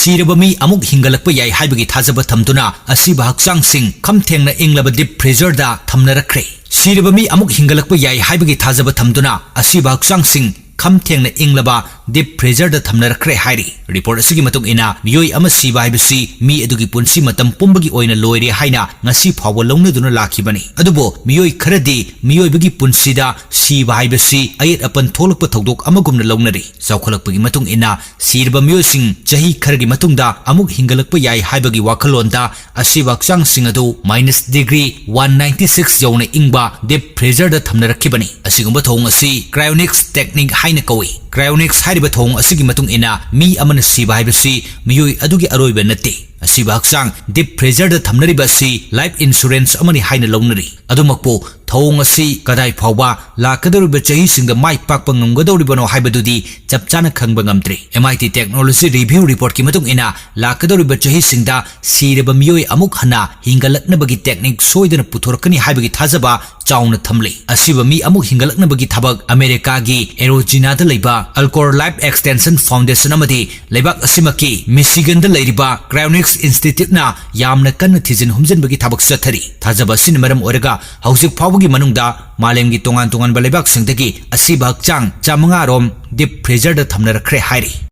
सिरबा मी अमुक हिंगलक्पा याई हाइबगी थाजबा थमदुना असिबा हक्चांगसिंग खम थेंगना इंग्लबा डीप फ्रीजरदा थमनारक्खरे सिरबा मी अमुक हिंगलक्पा याई हाइबगी थाजबा थमदुना असिबा हक्चांगसिंग खम थेंगना इंग्लबा डीप फ्रीजरदा थमनारक्खरे हाइरी रिपोर्ट असगी मतुंग इना मियोय अमा सिबा हाइबसी मी अदुगी पुंसी मतम पुंबगी ओइना लोइरे हाइना ngasi फाव लौनदुना लाखिबनी अदुबो मियोय खरदी मियोयबगी पुंसीदा सिबा हाइबसी अयत अपन थोलकप थौदोक अमगुमना लौनरी चौखलकपगी मतुंग इना सिरबा मियोयसिंग चही खरगी मतुंगदा अमुक हिंगलक्पा याई हाइबगी वाखलोंदा असिबा हक्चांगसिंग अदु -196 यौना इंगबा डीप फ्रीजरदा थमनारक्खिबनी असिगुंबा थौंग असि क्रायोनिक्स टेक्निक हाइना कवि क्रायोनिक्स हाइरिबा थौंग असिगी मतुंग इना मी अमना सिबा हाइबसी मियोय अदुगी अरोइबा नते असिबा हक्चांग डीप फ्रीजरदा थमनरिबा असि लाइफ इंश्योरेंस अमनि हाइना लौनरी अदुमकपो थौंग असि कदाइ फावबा लाकदौरिबा चहीसिंगदा माइ पाकपा ngमगदौरिबनो हाइबदुदी चपचाना खंगबा ngमद्रे MIT टेक्नोलॉजी रिव्यू रिपोर्ट की मतुंग इना लाकदौरिबा चहीसिंगदा सिरबा मियोय अमुक हना हिंगलक्नबगी टेक्निक सोइदना पुथोरकनी हाइबगी थाजबा चाउना थमले असिबा मी अमुक हिंगलक्नबगी थबक अमेरिकागी एरोजिनादा लेबा अल्कोर लाइफ एक्सटेंशन फाउंडेशन अमदी लेबाक असिमकी मिशिगनदा लेरिबा क्रायोनिक्स इंस्टीट्यूटना यामना कन्न थिजिन हुमजनबगी थबक चथरी थाजबा सिन मरम ओरगा हौजिक फावगी मनुंगदा मालेमगी तोंगान तोंगान लेबाक सिंगदगी असिबा हक्चांग 500 रोम डीप फ्रीजरदा थमनारक्खरे हाइरी।